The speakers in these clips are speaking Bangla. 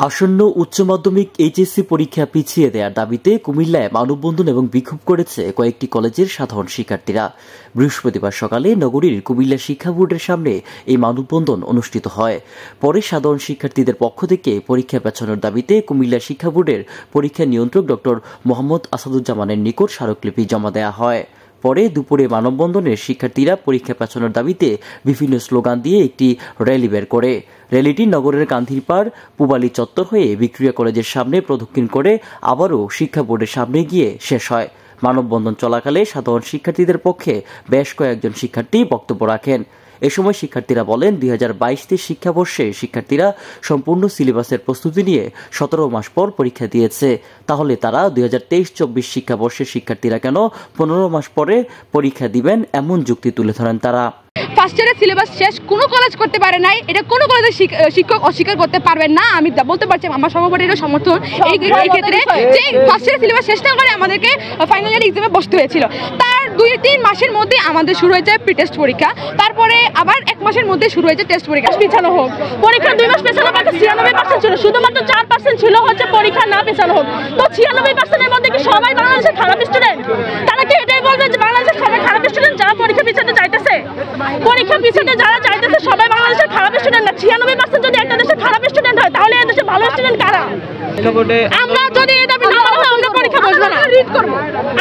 আসন্ন উচ্চ মাধ্যমিক এইচএসসি পরীক্ষা পিছিয়ে দেওয়ার দাবিতে কুমিল্লায় মানববন্ধন এবং বিক্ষোভ করেছে কয়েকটি কলেজের সাধারণ শিক্ষার্থীরা। বৃহস্পতিবার সকালে নগরীর কুমিল্লা শিক্ষা বোর্ডের সামনে এই মানববন্ধন অনুষ্ঠিত হয়। পরে সাধারণ শিক্ষার্থীদের পক্ষ থেকে পরীক্ষা পেছানোর দাবিতে কুমিল্লা শিক্ষা বোর্ডের পরীক্ষা নিয়ন্ত্রক ডক্টর মোহাম্মদ আসাদুজ্জামানের নিকট স্মারকলিপি জমা দেওয়া হয়। পরে দুপুরে মানববন্ধনের শিক্ষার্থীরা পরীক্ষা পেছানোর দাবিতে বিভিন্ন স্লোগান দিয়ে একটি র্যালি বের করে। র্যালিটি নগরের গান্ধীপাড় পূবালী চত্বর হয়ে ভিক্টোরিয়া কলেজের সামনে প্রদক্ষিণ করে আবারও শিক্ষা বোর্ডের সামনে গিয়ে শেষ হয়। মানববন্ধন চলাকালে সাধারণ শিক্ষার্থীদের পক্ষে বেশ কয়েকজন শিক্ষার্থী বক্তব্য রাখেন। এ সময় শিক্ষার্থীরা বলেন, 2022-23 শিক্ষাবর্ষে শিক্ষার্থীরা সম্পূর্ণ সিলেবাসের প্রস্তুতি নিয়ে 17 মাস পর পরীক্ষা দিয়েছে। তাহলে তারা 2023-24 শিক্ষাবর্ষের শিক্ষার্থীরা কেন 15 মাস পরে পরীক্ষা দিবেন, এমন যুক্তি তুলে ধরেন তারা। ফার্স্ট ইয়ারের সিলেবাস শেষ কোনো কলেজ করতে পারে নাই, এটা কোনো কলেজের শিক্ষক অস্বীকার করতে পারবেন না। আমি বলতে পারছি আমার সহপাঠীরও সমর্থন এই ক্ষেত্রে যে ফার্স্ট ইয়ারের সিলেবাস শেষ না করে আমাদেরকে ফাইনাল ইয়ার এক্সামে বসতে হয়েছিল। তার 2-3 মাসের মধ্যে আমাদের শুরু হয়েছে প্রি টেস্ট পরীক্ষা, তারপরে আবার 1 মাসের মধ্যে শুরু হয়েছে টেস্ট পরীক্ষা। পেছানো হোক পরীক্ষা 2 মাস পেছানো বাকি 96% ছিল, শুধুমাত্র 4% ছিল হচ্ছে পরীক্ষা না পেছানো হোক। তো 96% এর মধ্যে কি সবাই বাংলাদেশের খারাপ স্টুডেন্ট? তারা কি এটাই বলবে যে বাংলাদেশের সবাই খারাপ স্টুডেন্ট যারা পরীক্ষা পিছাতে চাইতেছে? পরীক্ষা পিছনে যারা চাইতেছে সবাই বাংলাদেশের খারাপ স্টুডেন্ট না। 96% যদি একটা দেশের খারাপ স্টুডেন্ট হয় তাহলে এই দেশের ভালো স্টুডেন্ট কারা? আমরা যদি এই দাবি না মানা হয় আমরা পরীক্ষা বসবো না,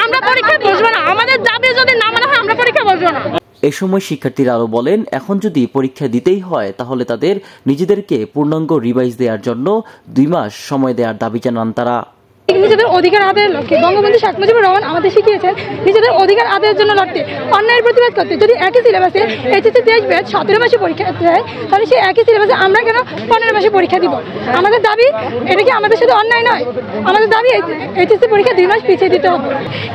আমরা পরীক্ষা বসবো না। আমাদের দাবি যদি না মানা হয় আমরা পরীক্ষা বসবো না। এ সময় শিক্ষার্থীরা আরো বলেন, এখন যদি পরীক্ষা দিতেই হয় তাহলে তাদের নিজেদেরকে পূর্ণাঙ্গ রিভাইজ দেওয়ার জন্য 2 মাস সময় দেওয়ার দাবি জানান তারা। নিজেদের অধিকার আদায়ের লক্ষ্যে বঙ্গবন্ধু শেখ মুজিবুর রহমান আমাদের শিখিয়েছেন নিজেদের অধিকার আদায়ের জন্য লড়তে, অন্যায়ের প্রতিবাদ করতে। যদি একই সিলেবাসে এইচএসসি 23 ব্যাচ 17 মাসে পরীক্ষা দেয় তাহলে সেই একই সিলেবাসে আমরা কেন 15 মাসে পরীক্ষা দিব? আমাদের দাবি এটা কি আমাদের শুধু অন্যায় নয়, আমাদের দাবি এইচএসসি পরীক্ষা 2 মাস পিছিয়ে দিতে হবে।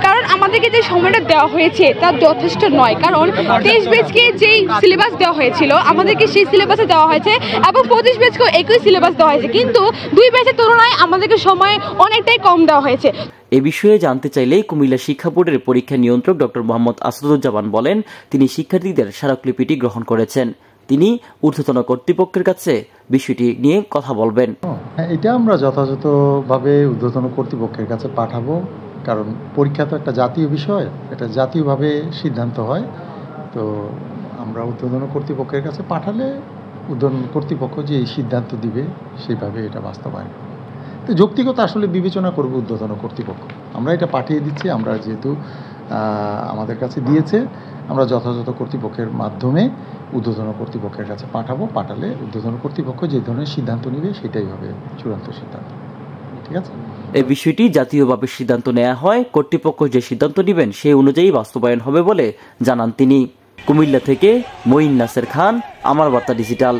কারণ আমাদেরকে যে সময়টা দেওয়া হয়েছে তা যথেষ্ট নয়। কারণ 23 ব্যাচকে যেই সিলেবাস দেওয়া হয়েছিল আমাদেরকে সেই সিলেবাসে দেওয়া হয়েছে এবং 25 ব্যাচকেও একই সিলেবাস দেওয়া হয়েছে, কিন্তু 2 ব্যাচের তুলনায় আমাদেরকে সময় অনেকটাই কম দেওয়া হয়েছে। এ বিষয়ে জানতে চাইলে কুমিল্লা শিক্ষা বোর্ডের পরীক্ষা নিয়ন্ত্রক ডক্টর মোহাম্মদ আসাদুজ্জামান বলেন, তিনি শিক্ষার্থীদের স্মারকলিপিটি গ্রহণ করেছেন। তিনি ঊর্ধ্বতন কর্তৃপক্ষের কাছে বিষয়টি নিয়ে কথা বলবেন। এটা আমরা যথাযথভাবে ঊর্ধ্বতন কর্তৃপক্ষের কাছে পাঠাবো, কারণ পরীক্ষা তো একটা জাতীয় বিষয়, এটা জাতীয়ভাবে সিদ্ধান্ত হয়। তো আমরা ঊর্ধ্বতন কর্তৃপক্ষের কাছে পাঠালে ঊর্ধ্বতন কর্তৃপক্ষ যে এই সিদ্ধান্ত দিবে সেইভাবে এটা বাস্তবায়ন। তো যৌক্তিকতা আসলে বিবেচনা করবো ঊর্ধ্বতন কর্তৃপক্ষ। আমরা এটা পাঠিয়ে দিচ্ছি, আমরা যেহেতু আমাদের কাছে দিয়েছে আমরা যথাযথ কর্তৃপক্ষের মাধ্যমে ঊর্ধ্বতন কর্তৃপক্ষের কাছে পাঠাবো। পাঠালে ঊর্ধ্বতন কর্তৃপক্ষ যে ধরনের সিদ্ধান্ত নেবে সেটাই হবে চূড়ান্ত সিদ্ধান্ত। ঠিক আছে, এই বিষয়টি জাতীয়ভাবে সিদ্ধান্ত নেওয়া হয়, কর্তৃপক্ষ যে সিদ্ধান্ত নেবেন সেই অনুযায়ী বাস্তবায়ন হবে বলে জানান তিনি। কুমিল্লা থেকে মঈন নাসের খান, আমার বার্তা ডিজিটাল।